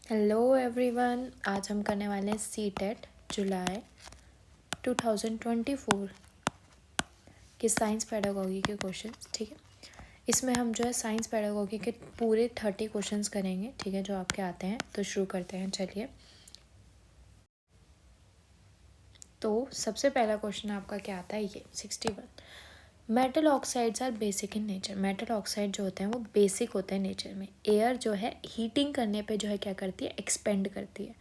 Hello everyone, आज हम करने वाले हैं सीटेट जुलाई 2024 के साइंस पेडागोगी के क्वेश्चंस। ठीक है, इसमें हम जो है साइंस पेडागोगी के पूरे 30 क्वेश्चंस करेंगे। ठीक है, जो आपके आते हैं। तो शुरू करते हैं, चलिए। तो सबसे पहला क्वेश्चन आपका क्या आता है, ये 61। Metal oxides are basic in nature. Metal oxide जो होते हैं वो बेसिक होते हैं नेचर में। एयर जो है हीटिंग करने पे जो है क्या करती है, एक्सपेंड करती है।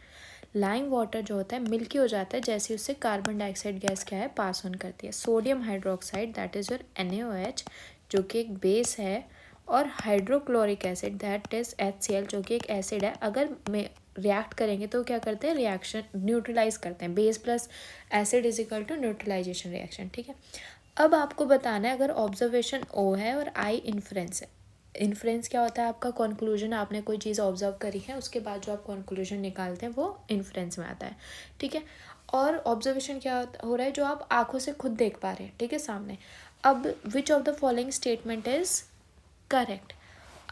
लाइम वाटर जो होता है मिल्की हो जाता है जैसे उससे कार्बन डाइऑक्साइड गैस क्या है, पास ऑन करती है। Sodium hydroxide that is your NaOH जो कि एक बेस है, और hydrochloric acid that is HCl जो कि एक एसिड है। अगर में रिएक्ट करेंगे तो क्या करते हैं, रिएक्शन न्यूट्रलाइज करते हैं। Base plus acid is equal to neutralisation reaction. ठीक है, अब आपको बताना है अगर ऑब्जर्वेशन ओ है और आई इन्फ्रेंस है। इन्फ्रेंस क्या होता है, आपका कंक्लूजन, आपने कोई चीज़ ऑब्जर्व करी है उसके बाद जो आप कंक्लूजन निकालते हैं वो इन्फ्रेंस में आता है। ठीक है, और ऑब्जर्वेशन क्या हो रहा है, जो आप आंखों से खुद देख पा रहे हैं। ठीक है, सामने। अब विच of the following statement is correct.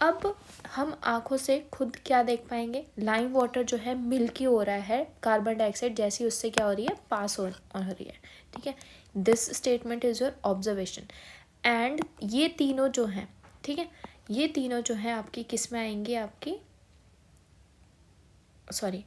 अब हम आंखों से खुद क्या देख पाएंगे, लाइम वाटर जो है मिल्की हो रहा है, कार्बन डाइऑक्साइड जैसी उससे क्या हो रही है, पास हो रही है। ठीक है, this statement is your observation. And ये तीनों जो हैं, ठीक है, ये तीनों जो है आपकी किस में आएंगी, आपकी sorry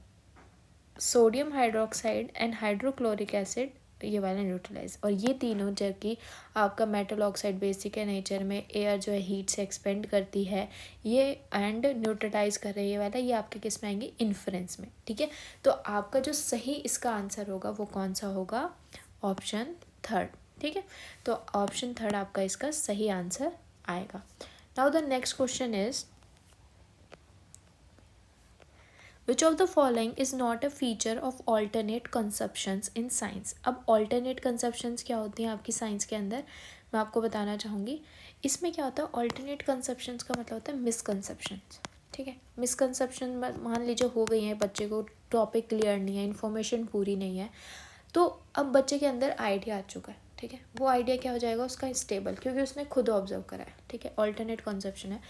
sodium hydroxide and hydrochloric acid, ये वाला न्यूट्रलाइज। और ये तीनों जबकि आपका मेटल ऑक्साइड बेसिक है नेचर में, एयर जो है हीट से एक्सपेंड करती है ये, एंड न्यूट्रलाइज कर रही है वाला, ये आपके किस में आएंगे, इन्फ्रेंस में। ठीक है, तो आपका जो सही इसका आंसर होगा वो कौन सा होगा, ऑप्शन थर्ड। ठीक है, तो ऑप्शन थर्ड आपका इसका सही आंसर आएगा। Now the next question is Which of the following is not a feature of alternate conceptions in science? अब alternate conceptions क्या होती हैं आपकी साइंस के अंदर, मैं आपको बताना चाहूँगी। इसमें क्या होता है, alternate conceptions का मतलब होता है मिसकंसेप्शंस। ठीक है, मिसकंसेप्शन मान लीजिए हो गई है, बच्चे को टॉपिक क्लियर नहीं है, इन्फॉर्मेशन पूरी नहीं है, तो अब बच्चे के अंदर आइडिया आ चुका है। ठीक है, वो आइडिया क्या हो जाएगा उसका, स्टेबल, क्योंकि उसने खुद ऑब्जर्व करा है। ठीक है, ऑल्टरनेट कॉन्सेप्शन है,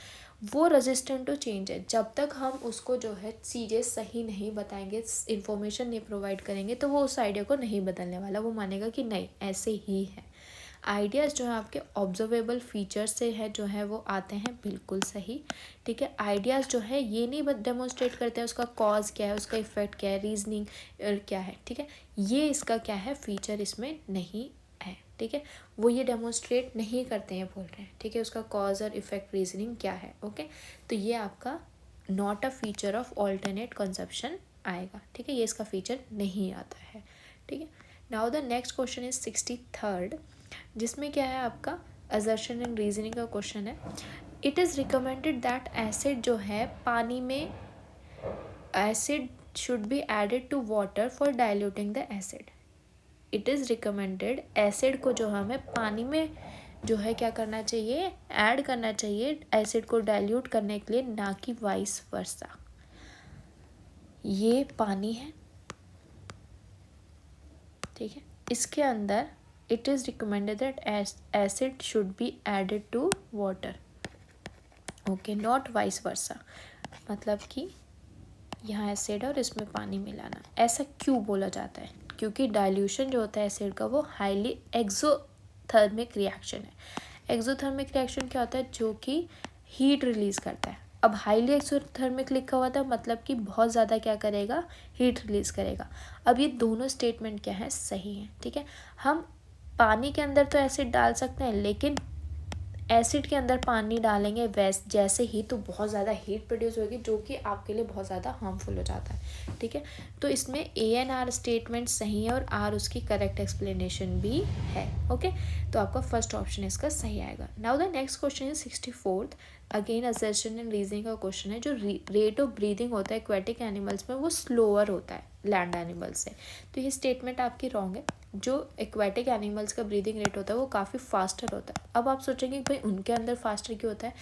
वो रेजिस्टेंट टू चेंज है। जब तक हम उसको जो है चीज़ें सही नहीं बताएंगे, इन्फॉर्मेशन नहीं प्रोवाइड करेंगे, तो वो उस आइडिया को नहीं बदलने वाला। वो मानेगा कि नहीं ऐसे ही है। आइडियाज़ जो है आपके ऑब्जर्वेबल फीचर्स से है, जो है वो आते हैं बिल्कुल सही। ठीक है, आइडियाज़ जो है ये नहीं डेमोन्स्ट्रेट करते हैं उसका कॉज क्या है, उसका इफेक्ट क्या है, रीजनिंग क्या है। ठीक है, ये इसका क्या है, फीचर इसमें नहीं है। ठीक है, वो ये डेमोन्स्ट्रेट नहीं करते हैं, बोल रहे हैं। ठीक है, उसका कॉज और इफेक्ट रीजनिंग क्या है। ओके, तो ये आपका not a feature of alternate conception आएगा। ठीक है, ये इसका फीचर नहीं आता है। ठीक है, now the next question is 63rd, जिसमें क्या है आपका असर्शन एंड रीजनिंग का क्वेश्चन है। It is recommended that acid जो है पानी में, acid should be added to water for diluting the acid. It is recommended, acid को जो हमें पानी में जो है क्या करना चाहिए, ऐड करना चाहिए एसिड को डाइल्यूट करने के लिए, ना कि वाइस वर्सा। ये पानी है, ठीक है, इसके अंदर it is recommended that acid should be added to water, okay, not vice versa. मतलब कि यहाँ एसिड और इसमें पानी मिलाना। ऐसा क्यों बोला जाता है, क्योंकि डाइल्यूशन जो होता है एसिड का वो हाईली एक्सोथर्मिक रिएक्शन है। एक्सोथर्मिक रिएक्शन क्या होता है, जो कि हीट रिलीज करता है। अब हाईली एक्सोथर्मिक लिखा हुआ था, मतलब कि बहुत ज़्यादा क्या करेगा, हीट रिलीज करेगा। अब ये दोनों स्टेटमेंट क्या है, सही है। ठीक है, हम पानी के अंदर तो एसिड डाल सकते हैं, लेकिन एसिड के अंदर पानी डालेंगे जैसे ही तो बहुत ज़्यादा हीट प्रोड्यूस होगी, जो कि आपके लिए बहुत ज़्यादा हार्मफुल हो जाता है। ठीक है, तो इसमें ANR स्टेटमेंट सही है और आर उसकी करेक्ट एक्सप्लेनेशन भी है। ओके, तो आपका फर्स्ट ऑप्शन इसका सही आएगा। Now the next question is 64th, again assertion and reasoning का क्वेश्चन है। जो रेट ऑफ ब्रीदिंग होता है एक्वेटिक एनिमल्स में वो स्लोअर होता है लैंड एनिमल्स से, तो ये स्टेटमेंट आपकी रॉन्ग है। जो एक्वेटिक एनिमल्स का ब्रीदिंग रेट होता है वो काफ़ी फास्टर होता है। अब आप सोचेंगे भाई उनके अंदर फास्टर क्यों होता है,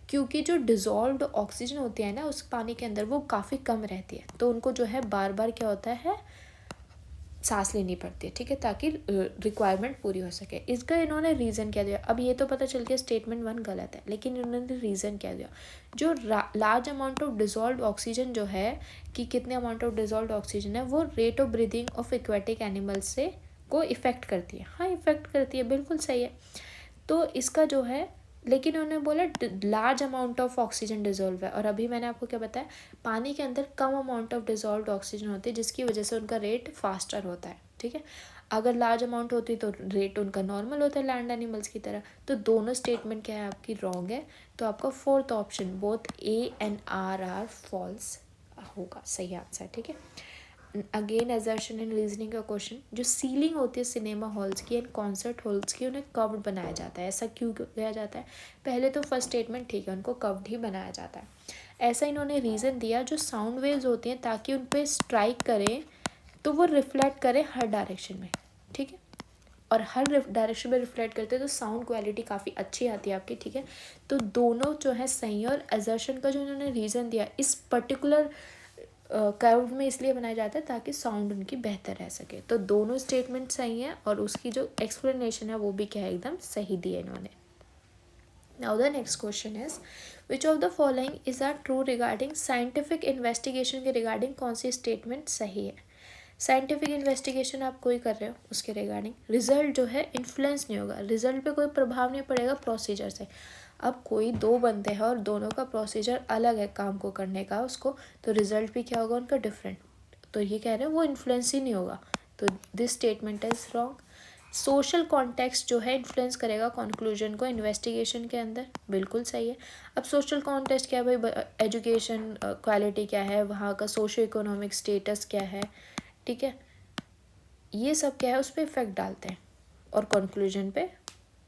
क्योंकि जो डिज़ोल्व्ड ऑक्सीजन होती है ना उस पानी के अंदर वो काफ़ी कम रहती है, तो उनको जो है बार बार क्या होता है, सांस लेनी पड़ती है, ठीक है, ताकि रिक्वायरमेंट पूरी हो सके। इसका इन्होंने रीज़न क्या दिया, अब ये तो पता चल गया स्टेटमेंट 1 गलत है, लेकिन इन्होंने रीज़न क्या दिया, जो large amount of dissolve oxygen जो है, कि कितने अमाउंट ऑफ डिजॉल्व ऑक्सीजन है, वो rate of breathing of aquatic animals से को इफ़ेक्ट करती है। हाँ, इफ़ेक्ट करती है, बिल्कुल सही है। तो इसका जो है, लेकिन उन्होंने बोला large amount of oxygen dissolve है, और अभी मैंने आपको क्या बताया, पानी के अंदर कम अमाउंट ऑफ डिजोल्व ऑक्सीजन होती है, जिसकी वजह से उनका रेट फास्टर होता है, ठीक है। अगर लार्ज अमाउंट होती तो रेट उनका नॉर्मल होता है लैंड एनिमल्स की तरह। तो दोनों स्टेटमेंट क्या है आपकी, रॉन्ग है। तो आपका fourth option both A and R false होगा, सही आंसर, ठीक है। अगेन एजर्शन एंड रीजनिंग का क्वेश्चन, जो सीलिंग होती है सिनेमा हॉल्स की एंड कॉन्सर्ट हॉल्स की, उन्हें कर्व्ड बनाया जाता है, ऐसा क्यों किया जाता है। पहले तो फर्स्ट स्टेटमेंट ठीक है, उनको कर्व्ड ही बनाया जाता है। ऐसा इन्होंने रीज़न दिया, जो साउंड वेव्स होती हैं, ताकि उन पर स्ट्राइक करें तो वो रिफ्लेक्ट करे हर डायरेक्शन में, ठीक है, और हर डायरेक्शन में रिफ्लेक्ट करते हैं तो साउंड क्वालिटी काफ़ी अच्छी आती है आपकी, ठीक है। तो दोनों जो है सही है, और एजर्शन का जो इन्होंने रीज़न दिया, इस पर्टिकुलर कर्व में इसलिए बनाया जाता है ताकि साउंड उनकी बेहतर रह सके। तो दोनों स्टेटमेंट सही है, और उसकी जो एक्सप्लेनेशन है वो भी क्या है, एकदम सही दी है इन्होंने। Now the next question is, which of the following is are true regarding scientific investigation के रिगार्डिंग कौन सी स्टेटमेंट सही है। साइंटिफिक इन्वेस्टिगेशन आप कोई कर रहे हो, उसके रिगार्डिंग रिजल्ट जो है इन्फ्लुएंस नहीं होगा, रिजल्ट पे कोई प्रभाव नहीं पड़ेगा प्रोसीजर से। अब कोई दो बंदे हैं और दोनों का प्रोसीजर अलग है काम को करने का, उसको तो रिजल्ट भी क्या होगा उनका डिफरेंट। तो ये कह रहे हैं वो इन्फ्लुएंस ही नहीं होगा, तो this statement is wrong. Social context जो है इन्फ्लुएंस करेगा कंक्लूजन को इन्वेस्टिगेशन के अंदर, बिल्कुल सही है। अब सोशल कॉन्टेक्स्ट क्या है भाई, एजुकेशन क्वालिटी क्या है, वहाँ का सोशो इकोनॉमिक स्टेटस क्या है, ठीक है, ये सब क्या है उस पर इफेक्ट डालते हैं, और कंक्लूजन पे।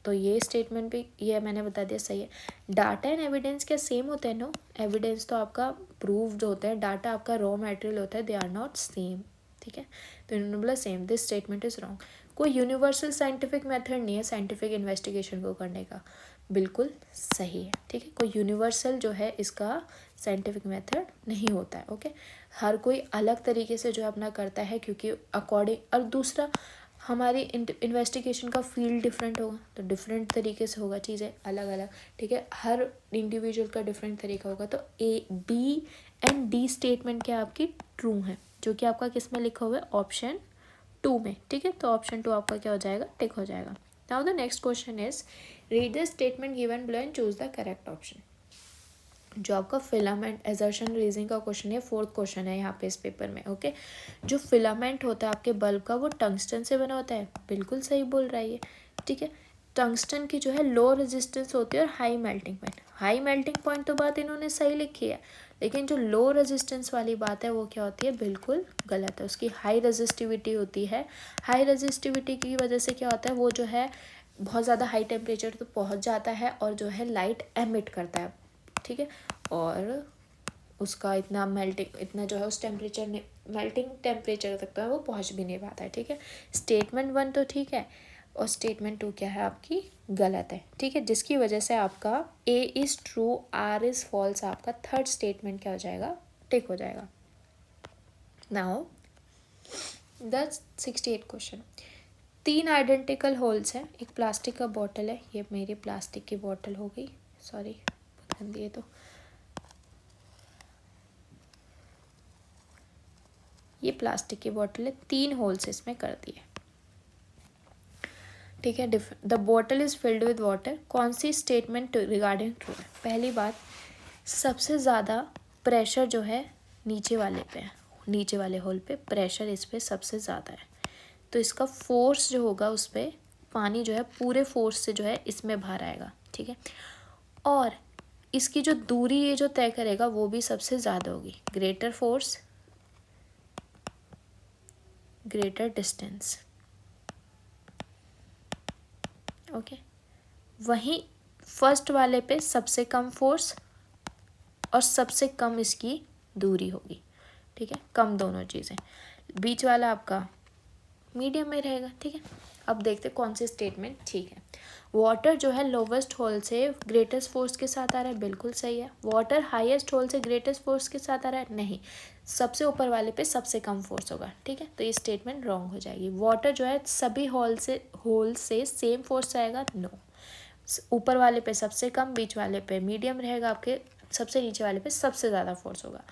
तो ये स्टेटमेंट भी ये मैंने बता दिया सही है। डाटा एंड एविडेंस क्या सेम होते हैं, नो, एविडेंस तो आपका प्रूव्ड होता है, डाटा आपका रॉ मटेरियल होता है, दे आर नॉट सेम, ठीक है। तो इन्होंने बोला same, this statement is wrong. कोई यूनिवर्सल साइंटिफिक मेथड नहीं है साइंटिफिक इन्वेस्टिगेशन को करने का, बिल्कुल सही है, ठीक है। कोई यूनिवर्सल जो है इसका साइंटिफिक मेथड नहीं होता है, ओके। हर कोई अलग तरीके से जो है अपना करता है, क्योंकि अकॉर्डिंग, और दूसरा हमारी इन्वेस्टिगेशन का फील्ड डिफरेंट होगा, तो डिफरेंट तरीके से होगा, चीज़ें अलग अलग, ठीक है, हर इंडिविजुअल का डिफरेंट तरीका होगा। तो ए, बी एंड डी स्टेटमेंट क्या आपकी ट्रू है, जो कि आपका किस में लिखा हुआ है, ऑप्शन 2 में, ठीक है। तो ऑप्शन 2 आपका क्या हो जाएगा, टिक हो जाएगा। Now the next question is, read the statement given below and choose the correct option. जो आपका फिलामेंट एजर्शन रीजनिंग का क्वेश्चन है, फोर्थ क्वेश्चन है यहाँ पे इस पेपर में, ओके। जो फिलामेंट होता है आपके बल्ब का, वो टंगस्टन से बना होता है, बिल्कुल सही बोल रहा है ये, ठीक है। टंगस्टन की जो है लो रेजिस्टेंस होती है और high melting point, high melting point तो बात इन्होंने सही लिखी है, लेकिन जो लो रेजिस्टेंस वाली बात है वो क्या होती है, बिल्कुल गलत है। उसकी हाई रेजिस्टिविटी होती है, हाई रेजिस्टिविटी की वजह से क्या होता है, वो जो है बहुत ज़्यादा हाई टेम्परेचर तो पहुँच जाता है, और जो है लाइट एमिट करता है, ठीक है, और उसका इतना मेल्टिंग, इतना जो है उस टेम्परेचर ने मेल्टिंग टेम्परेचर तक तो है वो पहुंच भी नहीं पाता है, ठीक है। स्टेटमेंट 1 तो ठीक है, और स्टेटमेंट 2 क्या है आपकी गलत है, ठीक है, जिसकी वजह से आपका A is true, R is false, आपका थर्ड स्टेटमेंट क्या हो जाएगा, टिक हो जाएगा। Now the 68 question, 3 identical holes हैं, एक प्लास्टिक का बॉटल है, ये मेरी प्लास्टिक की बॉटल हो गई, सॉरी गंदी है, तो ये प्लास्टिक की बॉटल है, 3 होल्स इसमें कर दिए, ठीक है। The bottle is filled with water, कौन सी स्टेटमेंट रिगार्डिंग ट्रू है। पहली बात, सबसे ज़्यादा प्रेशर जो है नीचे वाले पे है, नीचे वाले होल पे प्रेशर इस पे सबसे ज़्यादा है, तो इसका फोर्स जो होगा उस पर, पानी जो है पूरे फोर्स से जो है इसमें बाहर आएगा, ठीक है। और इसकी जो दूरी ये जो तय करेगा वो भी सबसे ज़्यादा होगी, greater force greater distance, okay. वहीं फर्स्ट वाले पे सबसे कम फोर्स और सबसे कम इसकी दूरी होगी, ठीक है, कम दोनों चीज़ें। बीच वाला आपका मीडियम में रहेगा, ठीक है। अब देखते कौन सी स्टेटमेंट ठीक है। वाटर जो है लोवेस्ट होल से ग्रेटेस्ट फोर्स के साथ आ रहा है, बिल्कुल सही है। वाटर हाईएस्ट होल से ग्रेटेस्ट फोर्स के साथ आ रहा है, नहीं, सबसे ऊपर वाले पे सबसे कम फोर्स होगा, ठीक है, तो ये स्टेटमेंट रॉन्ग हो जाएगी। वाटर जो है सभी होल से सेम फोर्स आएगा, नो, ऊपर वाले पे सबसे कम, बीच वाले पे मीडियम रहेगा, आपके सबसे नीचे वाले पे सबसे ज़्यादा फोर्स होगा।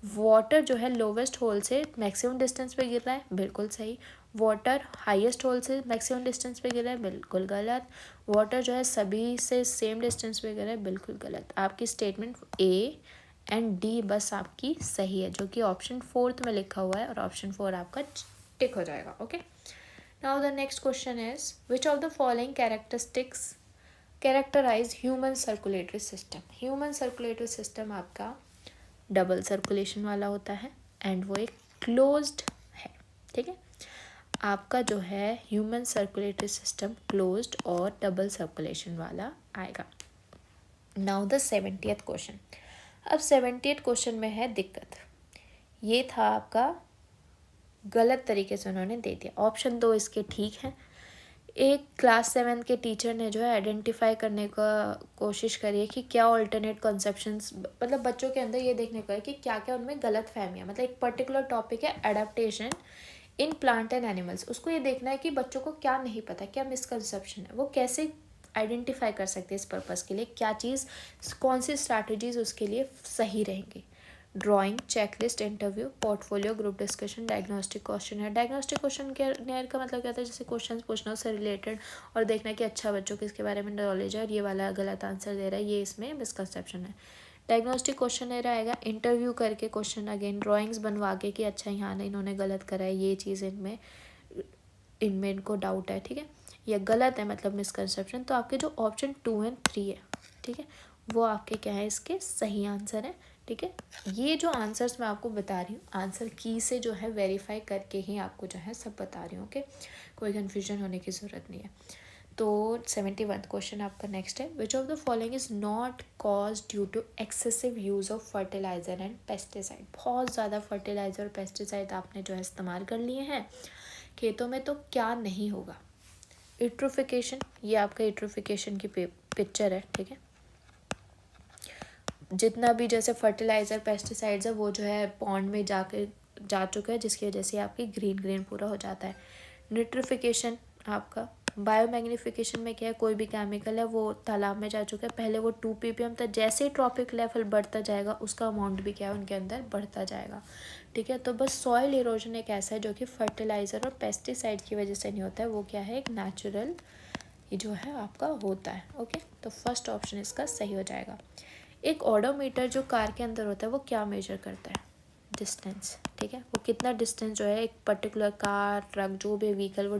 वाटर जो है लोवेस्ट होल से मैक्सिमम डिस्टेंस पे गिर रहा है, बिल्कुल सही। वाटर हाईएस्ट होल से मैक्सिमम डिस्टेंस पे गिर रहा है, बिल्कुल गलत। वाटर जो है सभी से सेम डिस्टेंस पे गिर रहा है, बिल्कुल गलत। आपकी स्टेटमेंट ए एंड डी बस आपकी सही है, जो कि ऑप्शन 4 में लिखा हुआ है, और ऑप्शन 4 आपका टिक हो जाएगा। Okay, now the next question is which of the following characteristics characterise human circulatory system. Human circulatory system आपका डबल सर्कुलेशन वाला होता है एंड वो एक क्लोज्ड है, ठीक है। आपका जो है ह्यूमन सर्कुलेटरी सिस्टम क्लोज्ड और डबल सर्कुलेशन वाला आएगा। Now the 70th question. अब 70th क्वेश्चन में है दिक्कत, ये था आपका गलत तरीके से उन्होंने दे दिया। ऑप्शन 2 इसके ठीक है। एक क्लास 7 के टीचर ने जो है आइडेंटिफाई करने का कोशिश करी है कि क्या ऑल्टरनेट कंसेप्शंस, मतलब बच्चों के अंदर ये देखने का है कि क्या क्या उनमें गलत फहमियाँ, मतलब एक पर्टिकुलर टॉपिक है adaptation in plant and animals, उसको ये देखना है कि बच्चों को क्या नहीं पता, क्या मिसकंसेप्शन है, वो कैसे आइडेंटिफाई कर सकते हैं इस पर्पज़ के लिए, क्या चीज़, कौन सी स्ट्रैटेजीज उसके लिए सही रहेंगी। Drawing, checklist, interview, portfolio, group discussion, diagnostic question है। डायग्नोस्टिक क्वेश्चन का मतलब क्या होता है, जैसे क्वेश्चन पूछना उससे रिलेटेड और देखना कि अच्छा बच्चों को इसके बारे में नॉलेज है और ये वाला गलत आंसर दे रहा है, ये इसमें मिसकंसेप्शन है। डायग्नोस्टिक क्वेश्चन आएगा इंटरव्यू करके क्वेश्चन, अगेन ड्राइंग्स बनवा के कि अच्छा यहाँ ना इन्होंने गलत करा है, ये चीज़ इनमें इनको डाउट है, ठीक है, या गलत है मतलब मिसकंसेप्शन, तो आपके जो ऑप्शन 2 एंड 3 है, ठीक है, वो आपके क्या है, इसके सही आंसर है, ठीक है। ये जो आंसर्स मैं आपको बता रही हूँ, आंसर की से जो है वेरीफाई करके ही आपको जो है सब बता रही हूँ, ओके, कोई कन्फ्यूजन होने की ज़रूरत नहीं है। तो 71 क्वेश्चन आपका नेक्स्ट है, which of the following is not cause due to excessive use of fertiliser and pesticide. बहुत ज़्यादा फर्टिलाइज़र और पेस्टिसाइड आपने जो है इस्तेमाल कर लिए हैं खेतों में, तो क्या नहीं होगा। यूट्रोफिकेशन, ये आपका यूट्रोफिकेशन की पिक्चर है, ठीक है, जितना भी जैसे फर्टिलाइज़र पेस्टिसाइड्स है वो जो है पॉन्ड में जा चुका है, जिसकी वजह से आपकी ग्रीन ग्रीन पूरा हो जाता है। न्यूट्रिफिकेशन आपका, बायोमैग्निफिकेशन में क्या है, कोई भी केमिकल है वो तालाब में जा चुका है, पहले वो 2 ppm था, जैसे ही ट्रॉपिक लेवल बढ़ता जाएगा उसका अमाउंट भी क्या है उनके अंदर बढ़ता जाएगा, ठीक है। तो बस सॉइल इरोजन एक ऐसा है जो कि फर्टिलाइज़र और पेस्टिसाइड की वजह से नहीं होता है, वो क्या है एक नेचुरल ये जो है आपका होता है, ओके। तो फर्स्ट ऑप्शन इसका सही हो जाएगा। एक ऑडोमीटर जो कार के अंदर होता है वो क्या मेजर करता है, डिस्टेंस, ठीक है, वो कितना डिस्टेंस जो है एक पर्टिकुलर कार, ट्रक, जो भी व्हीकल वो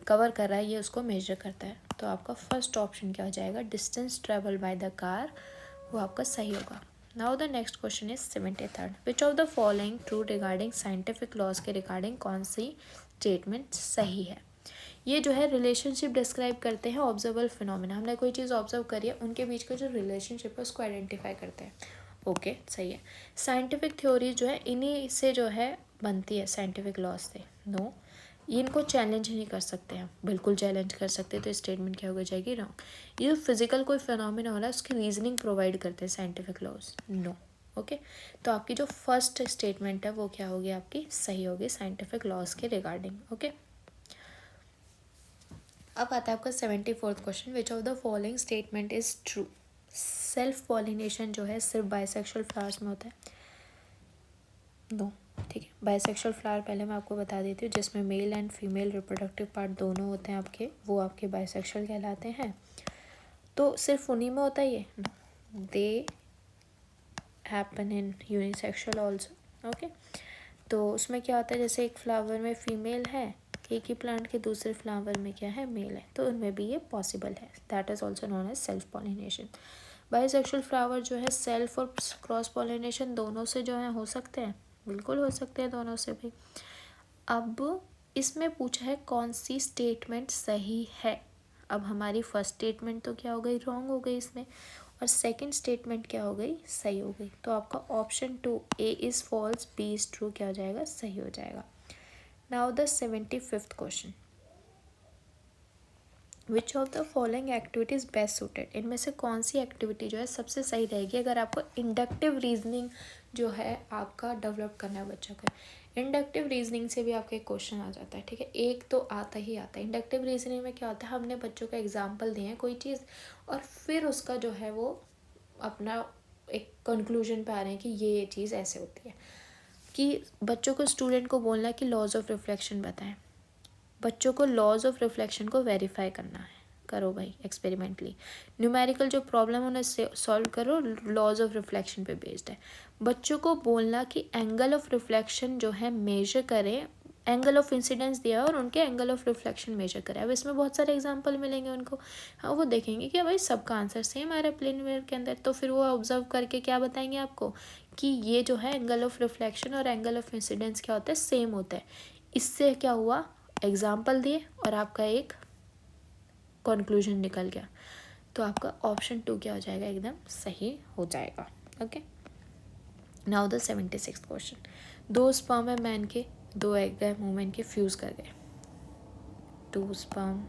कवर कर रहा है ये उसको मेजर करता है। तो आपका फर्स्ट ऑप्शन क्या हो जाएगा, distance travel by the car, वो आपका सही होगा। Now the next question is 73rd, which of the following true regarding scientific laws के रिगार्डिंग कौन सी स्टेटमेंट सही है। ये जो है रिलेशनशिप डिस्क्राइब करते हैं ऑब्जर्वेबल फिनोमिना, हमने कोई चीज़ ऑब्जर्व करी है उनके बीच का जो रिलेशनशिप है उसको आइडेंटिफाई करते हैं, ओके सही है। साइंटिफिक थ्योरी जो है इन्हीं से जो है बनती है, साइंटिफिक लॉज से, नो, इनको चैलेंज नहीं कर सकते हैं, बिल्कुल चैलेंज कर सकते हैं, तो स्टेटमेंट क्या हो जाएगी रॉन्ग। ये फिजिकल कोई फिनोमिना हो रहा है उसकी रीजनिंग प्रोवाइड करते हैं साइंटिफिक लॉज, नो, ओके। तो आपकी जो फर्स्ट स्टेटमेंट है वो क्या होगी, आपकी सही होगी साइंटिफिक लॉज के रिगार्डिंग, ओके। अब आता है आपका 74th question, which of the following statement is true. Self pollination जो है सिर्फ बाइसेक्सुअल फ्लावर्स में होता है, नो, ठीक है। बाइसेक्सुअल फ्लावर पहले मैं आपको बता देती हूँ, जिसमें male and female reproductive part दोनों होते हैं आपके, वो आपके बाइसेक्सुअल कहलाते हैं। तो सिर्फ उन्हीं में होता है ये, they happen in unisexual also, okay. तो उसमें क्या होता है, जैसे एक फ्लावर में फीमेल है, एक ही प्लांट के दूसरे फ्लावर में क्या है, मेल है, तो उनमें भी ये पॉसिबल है, that is also known as self pollination. Bisexual flower जो है सेल्फ और क्रॉस पॉलिनेशन दोनों से जो है हो सकते हैं, बिल्कुल हो सकते हैं दोनों से भी। अब इसमें पूछा है कौन सी स्टेटमेंट सही है। अब हमारी फर्स्ट स्टेटमेंट तो क्या हो गई, रॉन्ग हो गई इसमें, और सेकंड स्टेटमेंट क्या हो गई, सही हो गई। तो आपका option 2 A is false, B is true क्या हो जाएगा, सही हो जाएगा। Now the 75th question, which of the following activity is best suited, इनमें से कौन सी एक्टिविटी जो है सबसे सही रहेगी अगर आपको इंडक्टिव रीजनिंग जो है आपका डेवलप करना है बच्चों को। इंडक्टिव रीजनिंग से भी आपका एक क्वेश्चन आ जाता है, ठीक है, एक तो आता ही आता है। इंडक्टिव रीजनिंग में क्या होता है, हमने बच्चों को एग्जाम्पल दिए हैं कोई चीज़ और फिर उसका जो है वो अपना एक कंक्लूजन पे आ रहे हैं कि ये चीज़ ऐसे होती है। कि बच्चों को, स्टूडेंट को बोलना कि लॉज ऑफ रिफ्लेक्शन बताएं, बच्चों को लॉज ऑफ रिफ्लेक्शन को वेरीफाई करना है, करो भाई एक्सपेरिमेंटली। न्यूमेरिकल जो प्रॉब्लम उन्हें सॉल्व करो, लॉज ऑफ रिफ्लेक्शन पे बेस्ड है। बच्चों को बोलना कि एंगल ऑफ रिफ्लेक्शन जो है मेजर करें, एंगल ऑफ इंसिडेंस दिया और उनके एंगल ऑफ रिफ्लेक्शन मेजर करें। अब इसमें बहुत सारे एग्जांपल मिलेंगे उनको, हाँ वो देखेंगे कि भाई सबका आंसर सेम आ रहा है प्लेन वेव के अंदर, तो फिर वो ऑब्जर्व करके क्या बताएंगे आपको कि ये जो है एंगल ऑफ रिफ्लेक्शन और एंगल ऑफ इंसिडेंस क्या होता है, सेम होता है। इससे क्या हुआ, एग्जाम्पल दिए और आपका एक कंक्लूजन निकल गया, तो आपका ऑप्शन 2 क्या हो जाएगा, एकदम सही हो जाएगा। Okay, now the 76th question, दो स्पर्म है मैन के, दो एग है वुमेन के, फ्यूज कर गए, 2 स्पर्म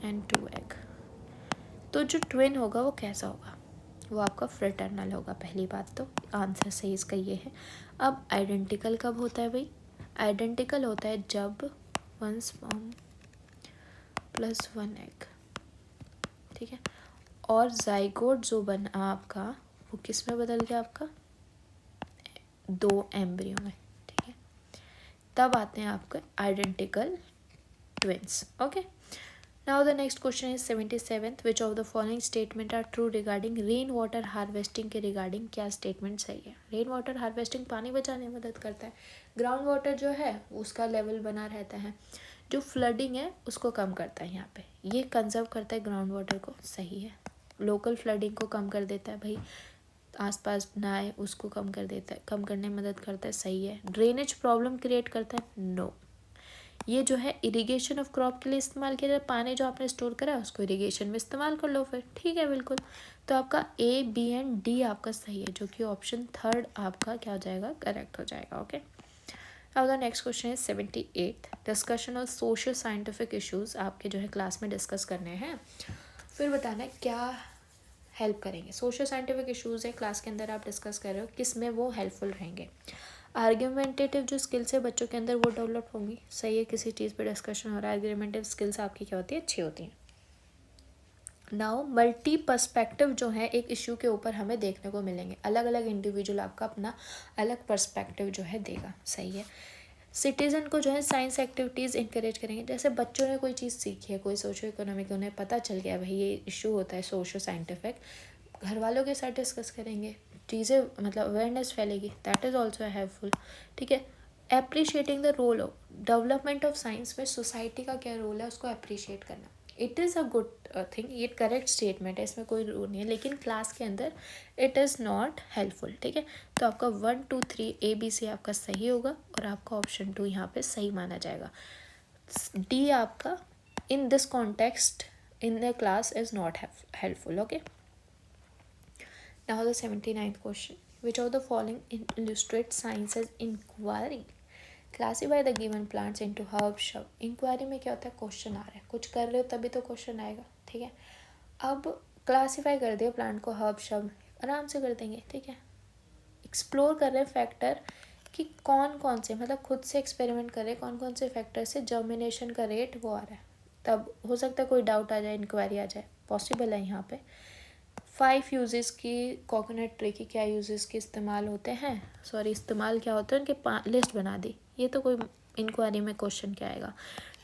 एंड 2 एग, तो जो ट्विन होगा वो कैसा होगा, वो आपका फ्रेटर्नल होगा। पहली बात तो आंसर सही इसका ये है। अब आइडेंटिकल कब होता है भाई, आइडेंटिकल होता है जब 1 स्पर्म प्लस 1 एग, ठीक है, और जाइगोट जो बना आपका वो किस में बदल गया, आपका 2 एम्ब्रियो में, ठीक है, तब आते हैं आपके identical twins. Okay, now the next question is 77th, which of the following statement are true regarding rain water harvesting के रिगार्डिंग क्या स्टेटमेंट सही है। रेन वाटर हार्वेस्टिंग पानी बचाने में मदद करता है, ग्राउंड वाटर जो है उसका लेवल बना रहता है, जो फ्लडिंग है उसको कम करता है, यहाँ पे ये कंजर्व करता है ग्राउंड वाटर को, सही है। लोकल फ्लडिंग को कम कर देता है भाई, आसपास ना आए उसको कम कर देता है, कम करने में मदद करता है, सही है। ड्रेनेज प्रॉब्लम क्रिएट करता है, नो। ये जो है इरिगेशन ऑफ क्रॉप के लिए इस्तेमाल किया जाता है, पानी जो आपने स्टोर करा है उसको इरिगेशन में इस्तेमाल कर लो फिर, ठीक है बिल्कुल। तो आपका ए बी एंड डी आपका सही है, जो कि ऑप्शन 3 आपका क्या हो जाएगा, करेक्ट हो जाएगा। ओके, अब द नेक्स्ट क्वेश्चन है 78, discussion of social scientific issues आपके जो है क्लास में डिस्कस करने हैं, फिर बताना है क्या हेल्प करेंगे। सोशल साइंटिफिक इश्यूज है क्लास के अंदर आप डिस्कस कर रहे हो, किस में वो हेल्पफुल रहेंगे। आर्ग्यूमेंटेटिव जो स्किल्स है बच्चों के अंदर वो डेवलप होंगी, सही है, किसी चीज़ पे डिस्कशन हो रहा है, आर्ग्यूमेंटिव स्किल्स आपकी क्या होती है, अच्छी होती हैं। नाउ मल्टी पर्सपेक्टिव जो है एक इश्यू के ऊपर हमें देखने को मिलेंगे, अलग अलग इंडिविजुअल आपका अपना अलग पर्सपेक्टिव जो है देगा, सही है। सिटीज़न को जो है साइंस एक्टिविटीज़ इंकरेज करेंगे, जैसे बच्चों ने कोई चीज़ सीखी है, कोई सोशो इकोनॉमिक, उन्हें पता चल गया भाई ये इशू होता है सोशो साइंटिफिक, घर वालों के साथ डिस्कस करेंगे, चीज़ें मतलब अवेयरनेस फैलेगी, दैट इज़ ऑल्सो हेल्पफुल, ठीक है। Appreciating the role of development of science में सोसाइटी का क्या रोल है उसको अप्रिशिएट करना, it is a good thing, ये करेक्ट स्टेटमेंट है, इसमें कोई रूल नहीं है, लेकिन क्लास के अंदर इट इज़ नॉट हेल्पफुल, ठीक है। तो आपका 1 2 3 ए बी सी आपका सही होगा और आपका ऑप्शन 2 यहाँ पे सही माना जाएगा। डी आपका in this context in the class is not helpful. Okay, now the 79th question, which of the following illustrate science as inquiry, classify the given plants into herb shrub. Inquiry में क्या होता है, question आ रहा है, कुछ कर रहे हो तभी तो क्वेश्चन आएगा, ठीक है। अब क्लासीफाई कर दिया प्लांट को हर्ब शब, आराम से कर देंगे, ठीक है। एक्सप्लोर कर रहे हैं फैक्टर कि कौन कौन से, मतलब खुद से एक्सपेरिमेंट कर रहे हैं कौन कौन से फैक्टर से जर्मिनेशन का रेट वो आ रहा है, तब हो सकता है कोई डाउट आ जाए, इंक्वायरी आ जाए, पॉसिबल है यहाँ पे। 5 यूजेस की कोकोनट ट्री की क्या यूजेस के इस्तेमाल होते हैं, सॉरी इस्तेमाल क्या होते हैं उनके लिस्ट बना दी, ये तो कोई इंक्वायरी में क्वेश्चन क्या आएगा।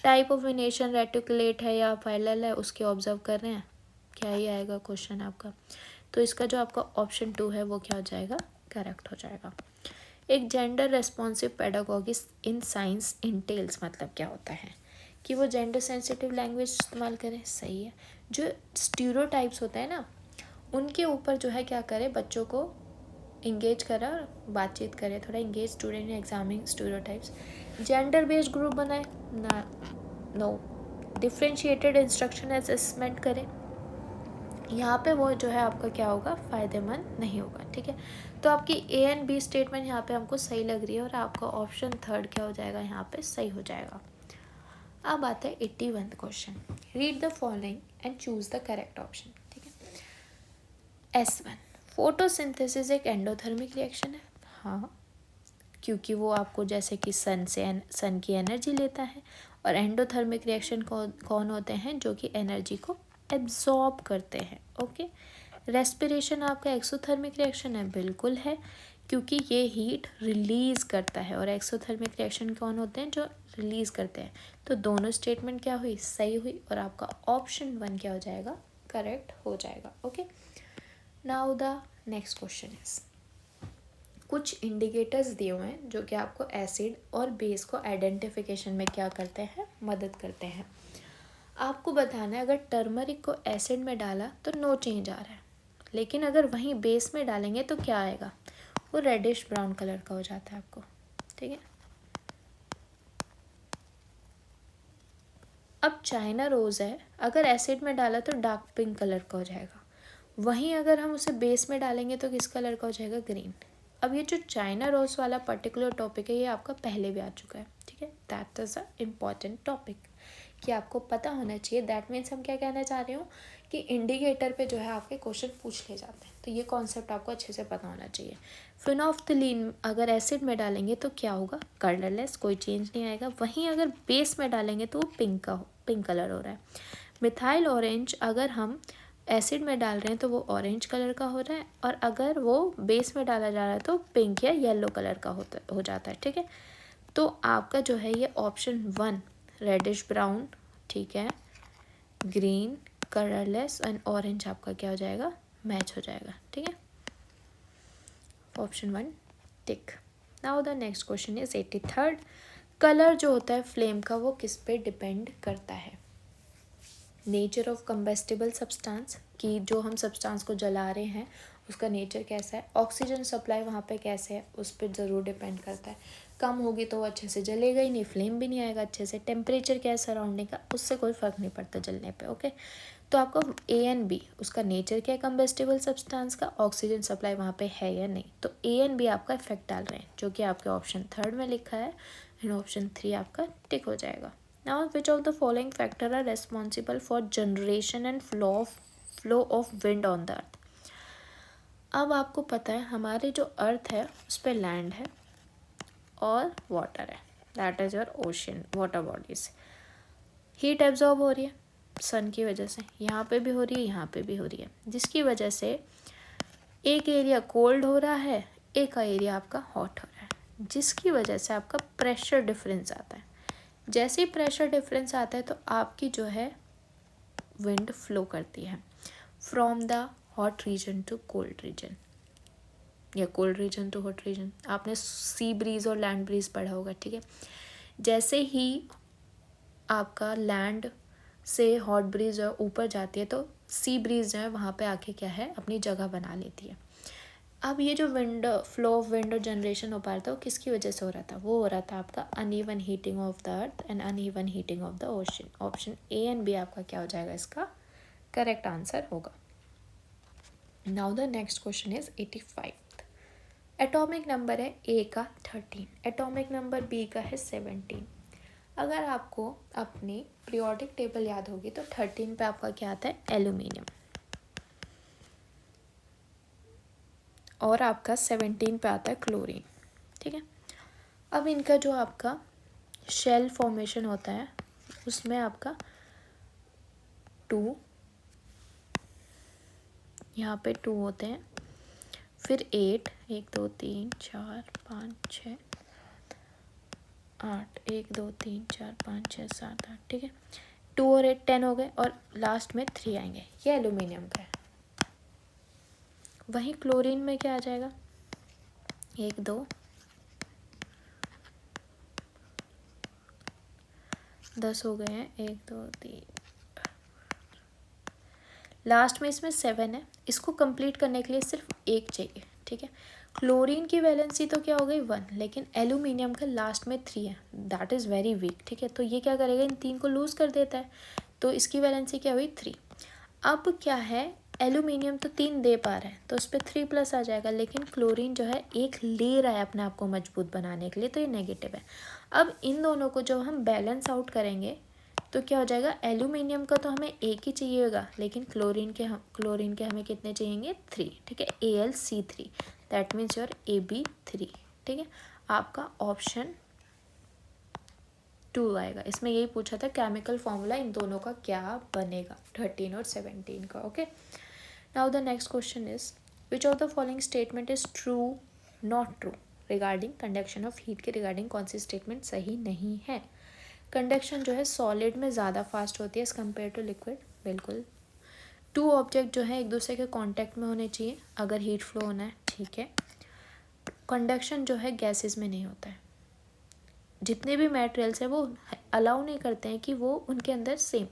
टाइप ऑफ वेनेशन रेटिकुलेट है या फाइलल है उसके ऑब्जर्व कर रहे हैं, क्या ही आएगा क्वेश्चन आपका। तो इसका जो आपका ऑप्शन 2 है वो क्या हो जाएगा, करेक्ट हो जाएगा। एक gender responsive pedagogy in science entails मतलब क्या होता है कि वो जेंडर सेंसिटिव लैंग्वेज इस्तेमाल करें, सही है। जो स्टीरियोटाइप्स होता है ना उनके ऊपर जो है क्या करें, बच्चों को इंगेज करा, बातचीत करें, थोड़ा engage student in examining stereotypes. Gender based group बनाए ना, नो। डिफ्रेंशिएटेड इंस्ट्रक्शन असेसमेंट करें, यहाँ पे वो जो है आपका क्या होगा, फ़ायदेमंद नहीं होगा। ठीक है, तो आपकी ए एंड बी स्टेटमेंट यहाँ पे हमको सही लग रही है और आपका ऑप्शन थर्ड क्या हो जाएगा, यहाँ पे सही हो जाएगा। अब आता है 81 question. Read the following and choose the correct option. ठीक है, S1 फोटोसिंथेसिस एक एंडोथर्मिक रिएक्शन है। हाँ, क्योंकि वो आपको जैसे कि सन की एनर्जी लेता है, और एंडोथर्मिक रिएक्शन कौन होते हैं, जो कि एनर्जी को एब्जॉर्ब करते हैं। ओके, रेस्पिरेशन आपका एक्सोथर्मिक रिएक्शन है, बिल्कुल है, क्योंकि ये हीट रिलीज करता है, और एक्सोथर्मिक रिएक्शन कौन होते हैं, जो रिलीज करते हैं। तो दोनों स्टेटमेंट क्या हुई, सही हुई, और आपका ऑप्शन 1 क्या हो जाएगा, करेक्ट हो जाएगा। Okay, now the next question is, कुछ इंडिकेटर्स दिए हुए हैं जो कि आपको एसिड और बेस को आइडेंटिफिकेशन में क्या करते हैं, मदद करते हैं। आपको बताना है, अगर टर्मरिक को एसिड में डाला तो नो चेंज आ रहा है, लेकिन अगर वहीं बेस में डालेंगे तो क्या आएगा, वो रेडिश ब्राउन कलर का हो जाता है आपको। ठीक है, अब चाइना रोज़ है, अगर एसिड में डाला तो डार्क पिंक कलर का हो जाएगा, वहीं अगर हम उसे बेस में डालेंगे तो किस कलर का हो जाएगा, ग्रीन। अब ये जो चाइना रोज़ वाला पर्टिकुलर टॉपिक है, ये आपका पहले भी आ चुका है। ठीक है, that is a important topic कि आपको पता होना चाहिए। दैट मीन्स हम क्या कहना चाह रहे हो कि इंडिकेटर पे जो है आपके क्वेश्चन पूछ ले जाते हैं, तो ये कॉन्सेप्ट आपको अच्छे से पता होना चाहिए। फिनोफ्थलीन अगर एसिड में डालेंगे तो क्या होगा, कलरलेस, कोई चेंज नहीं आएगा, वहीं अगर बेस में डालेंगे तो वो पिंक कलर हो रहा है। मिथाइल ऑरेंज अगर हम एसिड में डाल रहे हैं तो वो ऑरेंज कलर का हो रहा है, और अगर वो बेस में डाला जा रहा है तो पिंक या येलो कलर का हो जाता है। ठीक है, तो आपका जो है ये ऑप्शन 1 रेडिश ब्राउन, ठीक है, ग्रीन, कलरलेस एंड ऑरेंज आपका क्या हो जाएगा, मैच हो जाएगा। ठीक है, option 1 tick. Now the next question is 83rd, colour जो होता है फ्लेम का वो किस पे डिपेंड करता है, नेचर ऑफ कंबेस्टिबल सब्सटेंस, कि जो हम सब्सटेंस को जला रहे हैं उसका नेचर कैसा है, ऑक्सीजन सप्लाई वहाँ पे कैसे है, उस पर ज़रूर डिपेंड करता है। कम होगी तो वो अच्छे से जलेगा ही नहीं, फ्लेम भी नहीं आएगा अच्छे से। टेम्परेचर क्या है सराउंडिंग का, उससे कोई फ़र्क नहीं पड़ता जलने पे। ओके, तो आपको ए एंड बी, उसका नेचर क्या है कंबेस्टिबल सब्सटेंस का, ऑक्सीजन सप्लाई वहाँ पे है या नहीं, तो ए एंड बी आपका इफेक्ट डाल रहे हैं, जो कि आपके ऑप्शन 3 में लिखा है, एंड ऑप्शन 3 आपका टिक हो जाएगा। Now, which of the following factor are responsible for generation and flow of wind on the earth? अब आपको पता है हमारे जो अर्थ है उस पर लैंड है और वाटर है, that is your ocean, water bodies. Heat absorb हो रही है सन की वजह से, यहाँ पे भी हो रही है, यहाँ पे भी हो रही है, जिसकी वजह से एक एरिया कोल्ड हो रहा है, एक का एरिया आपका हॉट हो रहा है, जिसकी वजह से आपका प्रेशर डिफरेंस आता है। जैसे ही प्रेशर डिफरेंस आता है तो आपकी जो है विंड फ्लो करती है from the hot region to cold region, या cold region to hot region. आपने सी ब्रीज और लैंड ब्रीज पढ़ा होगा। ठीक है, जैसे ही आपका लैंड से हॉट ब्रीज जो है ऊपर जाती है तो सी ब्रीज जो है वहाँ पे आके क्या है अपनी जगह बना लेती है। अब ये जो विंड फ्लो ऑफ विंड और जनरेशन हो पा रहा था वो किसकी वजह से हो रहा था, वो हो रहा था आपका uneven heating of the earth and uneven heating of the ocean. Option A and B आपका क्या हो जाएगा, इसका करेक्ट आंसर होगा। Now the next question is 85। Atomic number है ए का 13, एटॉमिक नंबर बी का है 17। अगर आपको अपनी पीरियोडिक टेबल याद होगी तो 13 पे आपका क्या आता है, एल्यूमिनियम, और आपका 17 पे आता है क्लोरीन। ठीक है, अब इनका जो आपका शेल फॉर्मेशन होता है उसमें आपका 2, यहाँ पे 2 होते हैं, फिर 8, 1 2 3 4 5 6 8, 1 2 3 4 5 6 7 8। ठीक है, 2 और 8 10 हो गए, और लास्ट में 3 आएंगे, ये एल्यूमिनियम का है। वहीं क्लोरीन में क्या आ जाएगा, 1 2 10 हो गए हैं, 1 2 3, लास्ट में इसमें 7 है, इसको कंप्लीट करने के लिए सिर्फ 1 चाहिए। ठीक है, क्लोरीन की वैलेंसी तो क्या हो गई 1, लेकिन एल्यूमिनियम का लास्ट में 3 है, दैट इज़ वेरी वीक। ठीक है, तो ये क्या करेगा, इन 3 को लूज़ कर देता है, तो इसकी वैलेंसी क्या हुई 3। अब क्या है, एल्यूमिनियम तो 3 दे पा रहा है तो उस पर 3+ आ जाएगा, लेकिन क्लोरीन जो है 1 ले रहा है अपने आप को मजबूत बनाने के लिए, तो ये नेगेटिव है। अब इन दोनों को जब हम बैलेंस आउट करेंगे तो क्या हो जाएगा, एल्यूमिनियम का तो हमें 1 ही चाहिए होगा, लेकिन क्लोरीन के हमें कितने चाहिए, 3। ठीक है, Al3, that means your Ab3। ठीक है, आपका ऑप्शन 2 आएगा। इसमें यही पूछा था केमिकल फॉर्मूला इन दोनों का क्या बनेगा, 13 और 17 का। Okay, now the next question is which of the following statement is true not true regarding conduction of heat के रिगार्डिंग कौन सी स्टेटमेंट सही नहीं है। कंडक्शन जो है सॉलिड में ज़्यादा फास्ट होती है एज़ कम्पेयर टू लिक्विड, बिल्कुल। 2 ऑब्जेक्ट जो है एक दूसरे के कांटेक्ट में होने चाहिए अगर हीट फ्लो होना है, ठीक है। कंडक्शन जो है गैसेस में नहीं होता है, जितने भी मटेरियल्स हैं वो अलाउ नहीं करते हैं कि वो उनके अंदर सेम,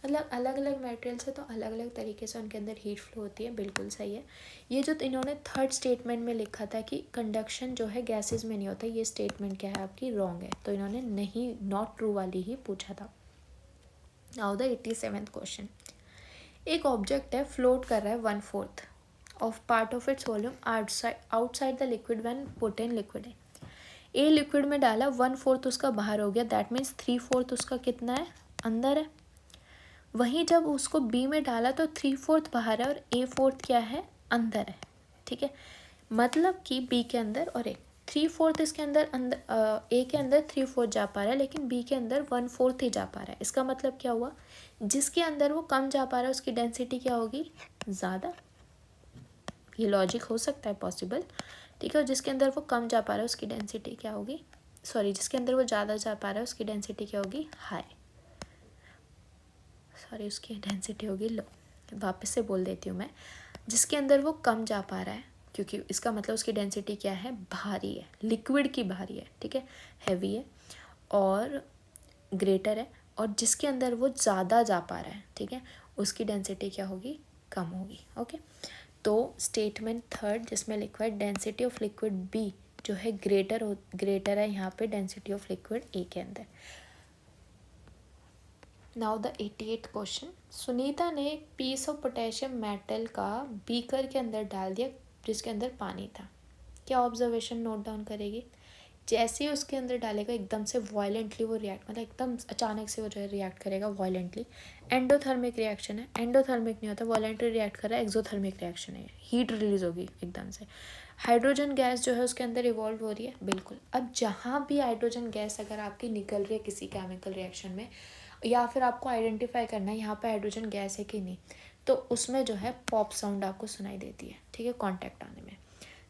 मतलब अलग अलग मटेरियल्स है तो अलग अलग तरीके से उनके अंदर हीट फ्लो होती है, बिल्कुल सही है। ये जो इन्होंने थर्ड स्टेटमेंट में लिखा था कि कंडक्शन जो है गैसेस में नहीं होता, ये स्टेटमेंट क्या है आपकी, रॉन्ग है, तो इन्होंने नहीं, नॉट ट्रू वाली ही पूछा था। नाउ द 87th क्वेश्चन, एक ऑब्जेक्ट है फ्लोट कर रहा है 1/4 of part of its volume outside the liquid when put in liquid है। ए लिक्विड में डाला, 1/4 उसका बाहर हो गया, दैट मीन्स 3/4 उसका कितना है, अंदर है। वहीं जब उसको बी में डाला तो 3/4 बाहर है और A/4 क्या है, अंदर है। ठीक है, मतलब कि बी के अंदर और ए 3/4 इसके अंदर ए के अंदर 3/4 जा पा रहा है, लेकिन बी के अंदर 1/4 ही जा पा रहा है। इसका मतलब क्या हुआ, जिसके अंदर वो कम जा पा रहा है उसकी डेंसिटी क्या होगी, ज़्यादा। ये लॉजिक हो सकता है पॉसिबल, ठीक है। और जिसके अंदर वो कम जा पा रहा है उसकी डेंसिटी क्या होगी, सॉरी जिसके अंदर वो ज़्यादा जा पा रहा है उसकी डेंसिटी क्या होगी, हाई, सॉरी उसकी डेंसिटी होगी लो। वापस से बोल देती हूँ मैं, जिसके अंदर वो कम जा पा रहा है, क्योंकि इसका मतलब उसकी डेंसिटी क्या है, भारी है, लिक्विड की भारी है, ठीक है, हैवी है और ग्रेटर है। और जिसके अंदर वो ज़्यादा जा पा रहा है, ठीक है, उसकी डेंसिटी क्या होगी, कम होगी। ओके, तो स्टेटमेंट थर्ड जिसमें लिखा है डेंसिटी ऑफ लिक्विड बी जो है ग्रेटर है यहाँ पे डेंसिटी ऑफ लिक्विड ए के अंदर। Now the 88th question, Sunita ने एक पीस ऑफ पोटेशियम मेटल का बीकर के अंदर डाल दिया जिसके अंदर पानी था। क्या ऑब्जर्वेशन नोट डाउन करेगी, जैसे ही उसके अंदर डालेगा एकदम से वायलेंटली वो रिएक्ट, मतलब एकदम अचानक से वो जो है रिएक्ट करेगा वायलेंटली। एंडोथर्मिक रिएक्शन है, एंडोथर्मिक नहीं होता, वायलेंटली रिएक्ट कर रहा है, एक्सोथर्मिक रिएक्शन है, हीट रिलीज होगी एकदम से। हाइड्रोजन गैस जो है उसके अंदर इवॉल्व हो रही है, बिल्कुल। अब जहाँ भी हाइड्रोजन गैस अगर आपकी निकल रही है किसी केमिकल रिएक्शन में, या फिर आपको आइडेंटिफाई करना है यहाँ पे हाइड्रोजन गैस है कि नहीं, तो उसमें जो है पॉप साउंड आपको सुनाई देती है, ठीक है, कॉन्टैक्ट आने में।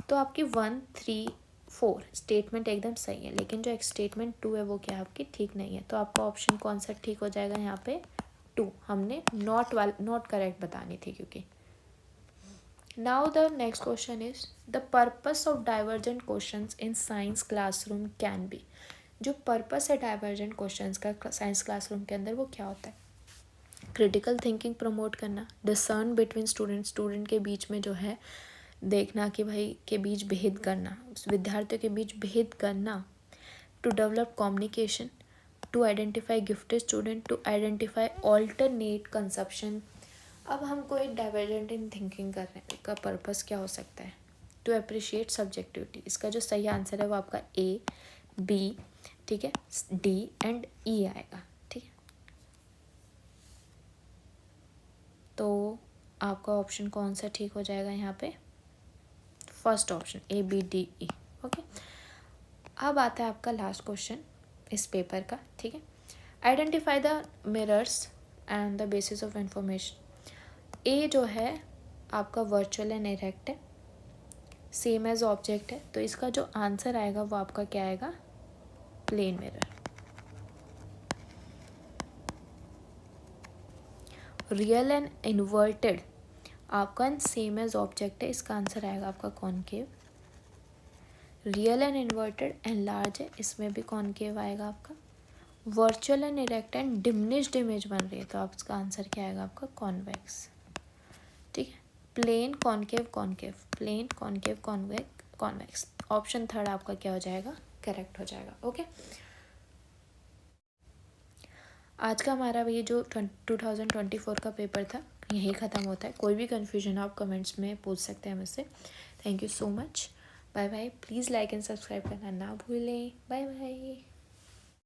तो आपकी 1, 3, 4 स्टेटमेंट एकदम सही है, लेकिन जो एक स्टेटमेंट 2 है वो क्या है आपकी ठीक नहीं है। तो आपका ऑप्शन कौन सा ठीक हो जाएगा यहाँ पे, 2। हमने नॉट करेक्ट बतानी थी क्योंकि। Now the next question is the purpose of divergent questions in science classroom can be. जो पर्पस है डाइवर्जेंट क्वेश्चंस का साइंस क्लासरूम के अंदर वो क्या होता है, क्रिटिकल थिंकिंग प्रमोट करना, डिसर्न बिटवीन स्टूडेंट के बीच में जो है देखना कि भाई के बीच भेद करना, विद्यार्थियों के बीच भेद करना, to develop communication, to identify gifted student, to identify alternate conception. अब हमको एक डाइवर्जेंट इन थिंकिंग करने का पर्पस क्या हो सकता है, टू अप्रिशिएट सब्जेक्टिविटी। इसका जो सही आंसर है वो आपका ए, बी, ठीक है, डी एंड ई आएगा, ठीक है। तो आपका ऑप्शन कौन सा ठीक हो जाएगा यहाँ पे, first option A, B, D, E. Okay, अब आता है आपका लास्ट क्वेश्चन इस पेपर का, ठीक है। Identify the mirrors and the basis of information. A जो है आपका वर्चुअल एंड इरेक्ट है, सेम एज ऑब्जेक्ट है, तो इसका जो आंसर आएगा वो आपका क्या आएगा, plane mirror. Real and inverted आपका सेम एज ऑब्जेक्ट है, इसका आंसर आएगा आपका concave. Real and inverted and large है, इसमें भी कॉनकेव आएगा आपका। Virtual and erect and diminished image बन रही है, तो आप इसका आंसर क्या आएगा आपका कॉन्वेक्स, ठीक है। Plane concave concave, plane concave convex, option third आपका क्या हो जाएगा, करेक्ट हो जाएगा। ओके, आज का हमारा ये जो 2024 का पेपर था यही ख़त्म होता है। कोई भी कन्फ्यूजन आप कमेंट्स में पूछ सकते हैं मुझसे। Thank you so much. Bye bye. Please like and subscribe करना ना भूलें। Bye bye.